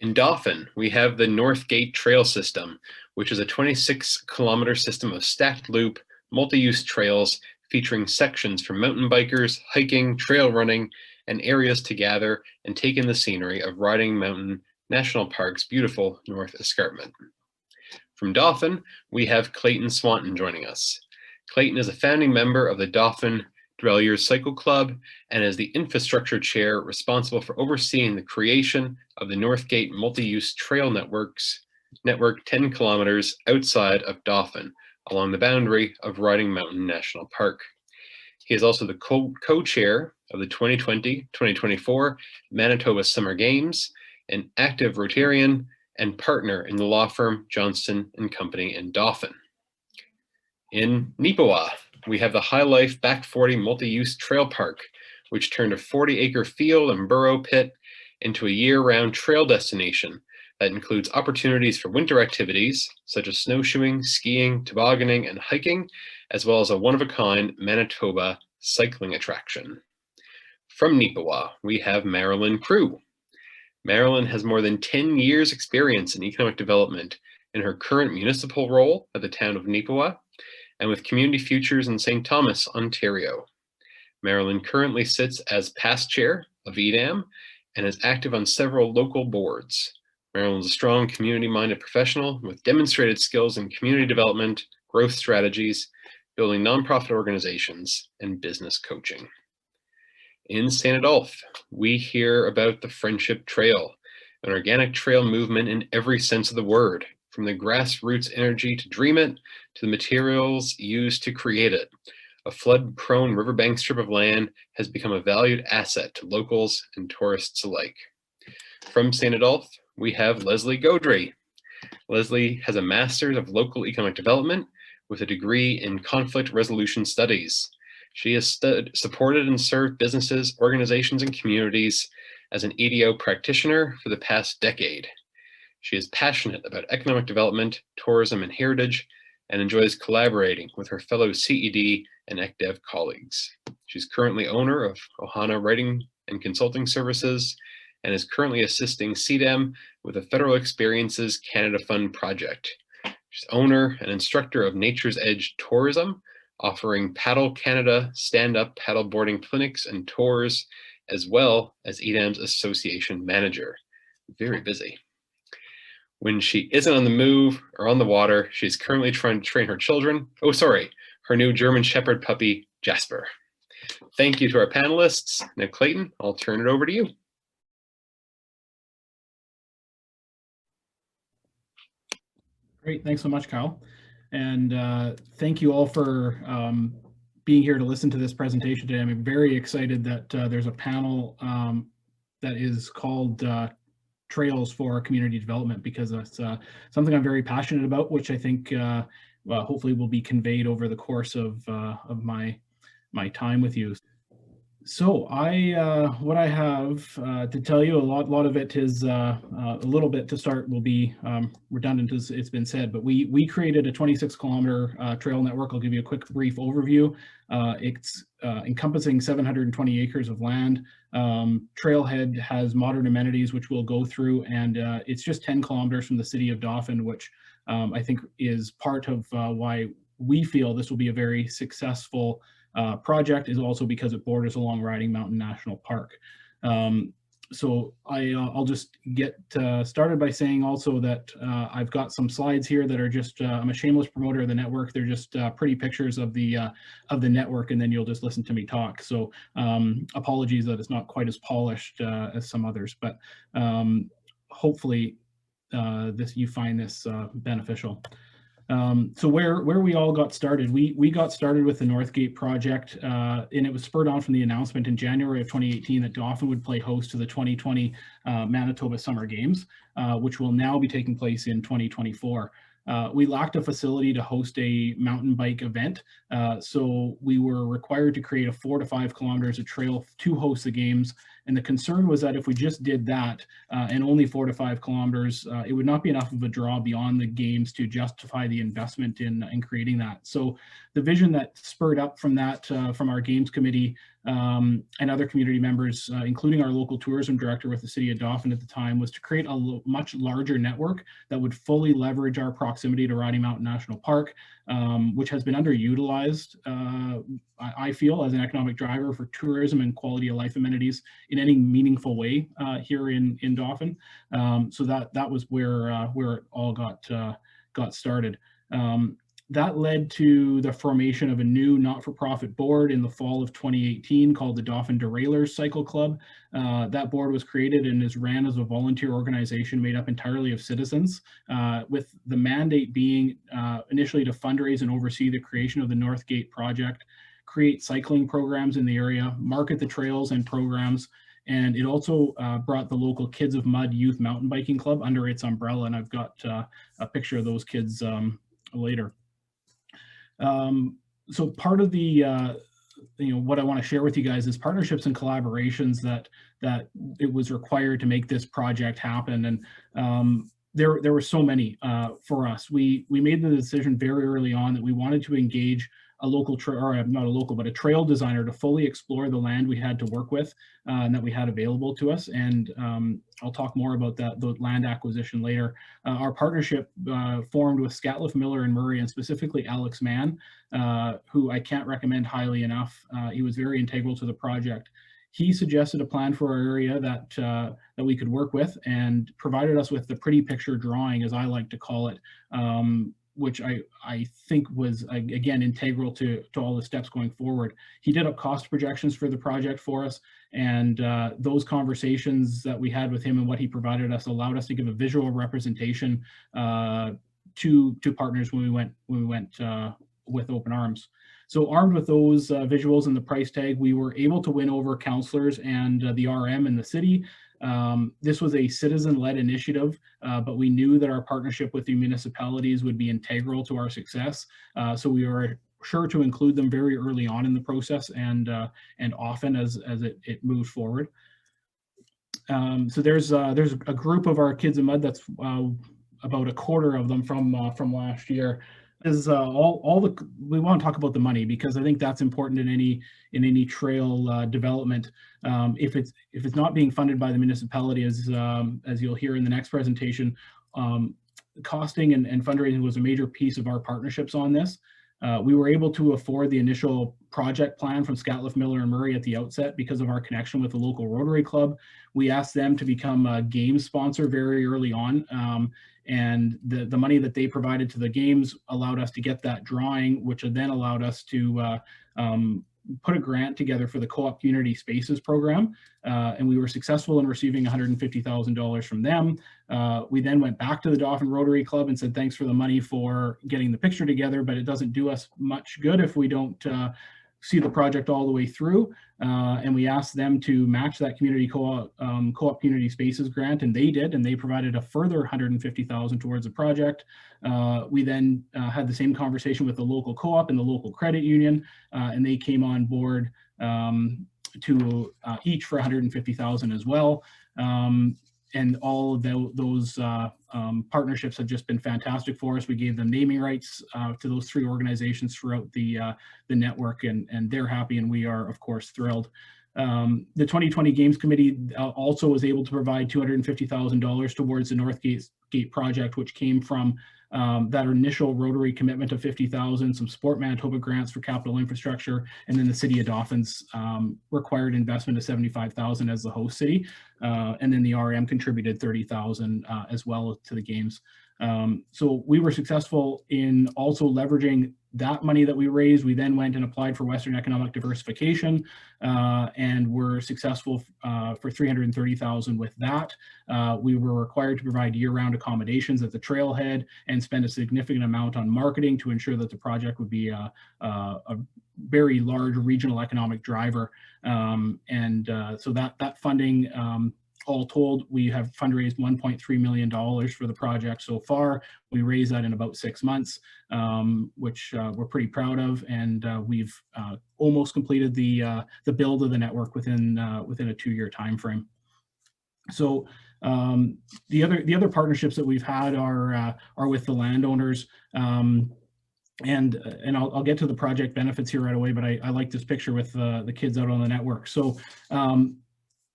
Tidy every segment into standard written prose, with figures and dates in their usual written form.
In Dauphin, we have the Northgate Trail System, which is a 26-kilometer system of stacked loop, multi-use trails featuring sections for mountain bikers, hiking, trail running, and areas to gather and take in the scenery of Riding Mountain National Park's beautiful North Escarpment. From Dauphin, we have Clayton Swanton joining us. Clayton is a founding member of the Dauphin Derailleurs Cycle Club and is the infrastructure chair responsible for overseeing the creation of the Northgate Multi-Use Trail Network 10 kilometers outside of Dauphin, along the boundary of Riding Mountain National Park. He is also the co-chair of the 2020-2024 Manitoba Summer Games, an active Rotarian, and partner in the law firm Johnston & Company in Dauphin. In Neepawa, we have the High Life Back 40 Multi-Use Trail Park, which turned a 40-acre field and burrow pit into a year-round trail destination that includes opportunities for winter activities such as snowshoeing, skiing, tobogganing, and hiking, as well as a one-of-a-kind Manitoba cycling attraction. From Neepawa, we have Marilyn Crew. Marilyn has more than 10 years experience in economic development in her current municipal role at the town of Neepawa and with Community Futures in St. Thomas, Ontario. Marilyn currently sits as past chair of EDAM and is active on several local boards. Marilyn is a strong community-minded professional with demonstrated skills in community development, growth strategies, building nonprofit organizations, and business coaching. In St. Adolphe, we hear about the Friendship Trail, an organic trail movement in every sense of the word, from the grassroots energy to dream it, to the materials used to create it. A flood-prone riverbank strip of land has become a valued asset to locals and tourists alike. From St. Adolphe, we have Leslie Godrey. Leslie has a Master's of Local Economic Development with a degree in Conflict Resolution Studies. She has supported and served businesses, organizations, and communities as an EDO practitioner for the past decade. She is passionate about economic development, tourism, and heritage, and enjoys collaborating with her fellow CED and ECDEV colleagues. She's currently owner of Ohana Writing and Consulting Services and is currently assisting CDEM with the Federal Experiences Canada Fund project. She's owner and instructor of Nature's Edge Tourism, offering Paddle Canada stand-up paddleboarding clinics and tours, as well as EDAM's association manager. Very busy. When she isn't on the move or on the water, she's currently trying to train her children. Oh, sorry, her new German Shepherd puppy, Jasper. Thank you to our panelists. Now, Clayton, I'll turn it over to you. Great, thanks so much, Kyle. And thank you all for being here to listen to this presentation today. I'm very excited that there's a panel that is called Trails for Community Development, because that's something I'm very passionate about, which I think hopefully will be conveyed over the course of my time with you. So what I have to tell you, a lot of it is a little bit to start will be redundant as it's been said, but we created a 26-kilometer trail network. I'll give you a quick brief overview. It's encompassing 720 acres of land. Trailhead has modern amenities, which we'll go through, and it's just 10 kilometers from the city of Dauphin, which I think is part of why we feel this will be a very successful project, is also because it borders along Riding Mountain National Park. So I'll just get started by saying also that I've got some slides here that are just, I'm a shameless promoter of the network. They're just pretty pictures of the network, and then you'll just listen to me talk. So apologies that it's not quite as polished as some others, but hopefully you find this beneficial. So where we all got started, we got started with the Northgate project, and it was spurred on from the announcement in January of 2018 that Dauphin would play host to the 2020 Manitoba Summer Games, which will now be taking place in 2024. We lacked a facility to host a mountain bike event, so we were required to create a 4 to 5 kilometers of trail to host the games, And the concern was that if we just did that and only 4 to 5 kilometers, it would not be enough of a draw beyond the games to justify the investment in creating that. So the vision that spurred up from that, from our games committee and other community members, including our local tourism director with the city of Dauphin at the time, was to create a much larger network that would fully leverage our proximity to Rocky Mountain National Park, which has been underutilized, I feel, as an economic driver for tourism and quality of life amenities in any meaningful way here in Dauphin. So that was where it all got started. That led to the formation of a new not-for-profit board in the fall of 2018 called the Dauphin Derailers Cycle Club. That board was created and is ran as a volunteer organization made up entirely of citizens, with the mandate being initially to fundraise and oversee the creation of the Northgate project, create cycling programs in the area, market the trails and programs, and it also brought the local Kids of Mud Youth Mountain Biking Club under its umbrella, and I've got a picture of those kids later. So part of the, what I want to share with you guys is partnerships and collaborations that it was required to make this project happen. And there were so many for us. We made the decision very early on that we wanted to engage a local, or not a local, but a trail designer to fully explore the land we had to work with and that we had available to us. And I'll talk more about the land acquisition later. Our partnership formed with Scatliff, Miller, and Murray, and specifically Alex Mann, who I can't recommend highly enough. He was very integral to the project. He suggested a plan for our area that we could work with and provided us with the pretty picture drawing, as I like to call it, which I think was, again, integral to all the steps going forward. He did up cost projections for the project for us, and those conversations that we had with him and what he provided us allowed us to give a visual representation to partners when we went with open arms. So armed with those visuals and the price tag, we were able to win over councillors and the RM in the city. This was a citizen-led initiative, but we knew that our partnership with the municipalities would be integral to our success. So we were sure to include them very early on in the process and often as it moved forward. So there's a group of our Kids in Mud that's about a quarter of them from last year. Is we want to talk about the money, because I think that's important in any trail development. If it's not being funded by the municipality, as you'll hear in the next presentation, costing and fundraising was a major piece of our partnerships on this. We were able to afford the initial project plan from Scatliff, Miller, and Murray at the outset because of our connection with the local Rotary Club. We asked them to become a games sponsor very early on, and the money that they provided to the games allowed us to get that drawing, which then allowed us to put a grant together for the Co-op Community Spaces program, and we were successful in receiving $150,000 from them. We then went back to the Dauphin Rotary Club and said, thanks for the money for getting the picture together, but it doesn't do us much good if we don't see the project all the way through. And we asked them to match that community Co-op Community Spaces grant, and they did, and they provided a further $150,000 towards the project. We then had the same conversation with the local co-op and the local credit union, and they came on board to each for $150,000 as well. And all of those partnerships have just been fantastic for us. We gave them naming rights to those 3 organizations throughout the network, and they're happy, and we are, of course, thrilled. The 2020 Games Committee also was able to provide $250,000 towards the Northgate project, which came from that initial Rotary commitment of $50,000, some Sport Manitoba grants for capital infrastructure, and then the City of Dauphin's required investment of $75,000 as the host city, and then the RM contributed $30,000 as well to the games. So we were successful in also leveraging that money that we raised. We then went and applied for Western Economic Diversification, and were successful for $330,000 with that. We were required to provide year-round accommodations at the trailhead and spend a significant amount on marketing to ensure that the project would be a very large regional economic driver. So that funding all told, we have fundraised $1.3 million for the project so far. We raised that in about 6 months, which we're pretty proud of, and we've almost completed the build of the network within a 2-year time frame. So the other partnerships that we've had are with the landowners. And I'll get to the project benefits here right away, but I like this picture with the kids out on the network. So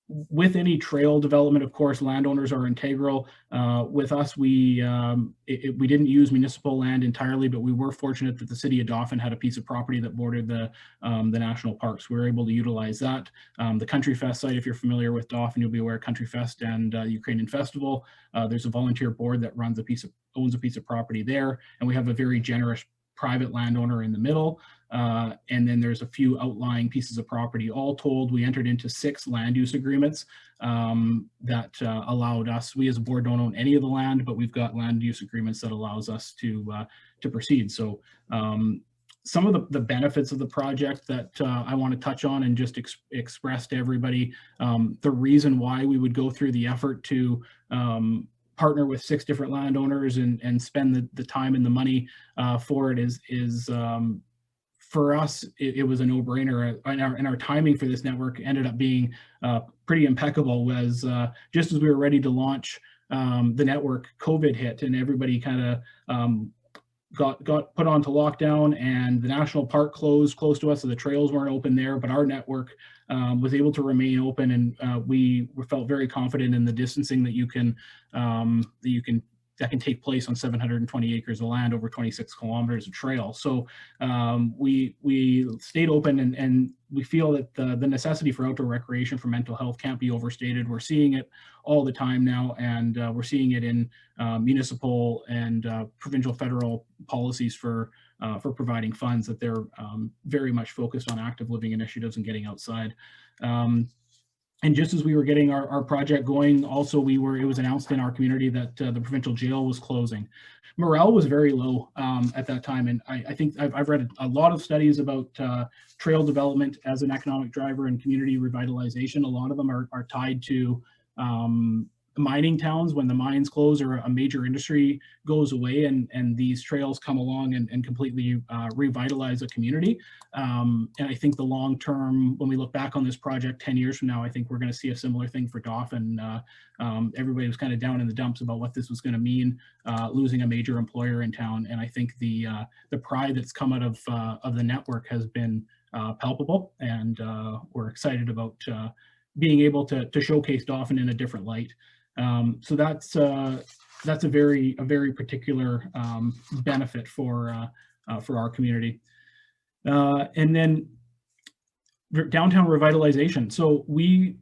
with any trail development, of course, landowners are integral. With us, we didn't use municipal land entirely, but we were fortunate that the city of Dauphin had a piece of property that bordered the national parks. We were able to utilize that. The Country Fest site, if you're familiar with Dauphin, you'll be aware of Country Fest and Ukrainian Festival. There's a volunteer board that owns a piece of property there, and we have a very generous private landowner in the middle. And then there's a few outlying pieces of property. All told, we entered into 6 land use agreements that allowed us, we as a board don't own any of the land, but we've got land use agreements that allows us to proceed. So some of the benefits of the project that I want to touch on and just express to everybody, the reason why we would go through the effort to partner with 6 different landowners and spend the time and the money for it is for us, it was a no-brainer, and our timing for this network ended up being pretty impeccable. Was just as we were ready to launch the network, COVID hit, and everybody kind of got put onto lockdown, and the national park closed close to us, so the trails weren't open there, but our network was able to remain open, and we felt very confident in the distancing that that can take place on 720 acres of land over 26 kilometers of trail. So we stayed open, and we feel that the necessity for outdoor recreation for mental health can't be overstated. We're seeing it all the time now, and we're seeing it in municipal and provincial federal policies for providing funds, that they're very much focused on active living initiatives and getting outside. And just as we were getting our project going, also it was announced in our community that the provincial jail was closing. Morale was very low at that time, and I think I've read a lot of studies about trail development as an economic driver and community revitalization. A lot of them are tied to mining towns. When the mines close or a major industry goes away, and these trails come along and completely revitalize a community. And I think the long term, when we look back on this project 10 years from now, I think we're going to see a similar thing for Dauphin. Everybody was kind of down in the dumps about what this was going to mean, losing a major employer in town. And I think the pride that's come out of the network has been palpable, and we're excited about being able to showcase Dauphin in a different light. So that's a very particular benefit for our community. And then downtown revitalization. So we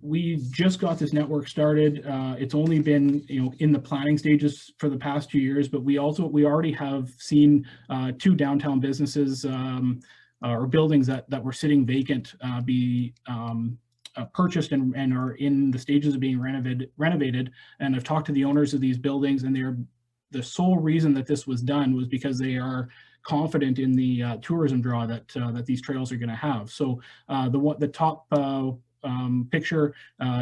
just got this network started. It's only been in the planning stages for the past 2 years, but we already have seen 2 downtown businesses or buildings that were sitting vacant be purchased and are in the stages of being renovated. And I've talked to the owners of these buildings, and the sole reason that this was done was because they are confident in the tourism draw that these trails are going to have. So the top picture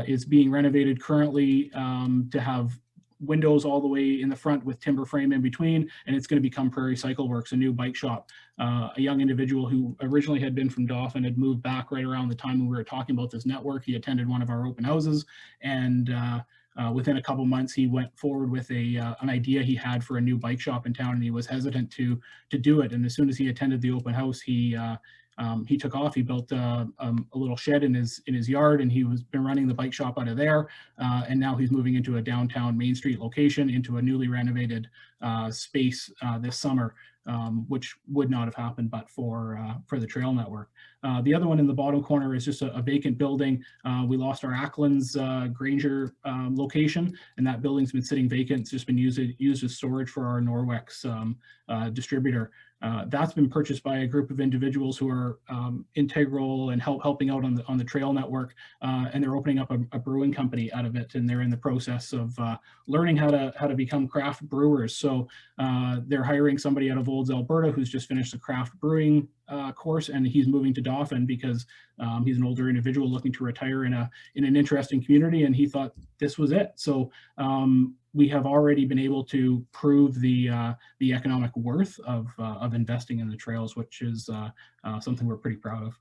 is being renovated currently to have windows all the way in the front with timber frame in between, and it's going to become Prairie Cycle Works, a new bike shop. A young individual who originally had been from Dauphin had moved back right around the time when we were talking about this network. He attended one of our open houses, and within a couple months, he went forward with an idea he had for a new bike shop in town, and he was hesitant to do it. And as soon as he attended the open house, he took off. He built a little shed in his yard, and he was been running the bike shop out of there. And now he's moving into a downtown Main Street location, into a newly renovated space this summer, which would not have happened but for the trail network. The other one in the bottom corner is just a vacant building. We lost our Acklands Granger location, and that building's been sitting vacant. It's just been used as storage for our Norwex distributor. That's been purchased by a group of individuals who are integral and helping out on the trail network, and they're opening up a brewing company out of it, and they're in the process of learning how to become craft brewers. So they're hiring somebody out of Olds, Alberta, who's just finished the craft brewing course, and he's moving to Dauphin because he's an older individual looking to retire in an interesting community, and he thought this was it. So we have already been able to prove the economic worth of investing in the trails, which is something we're pretty proud of.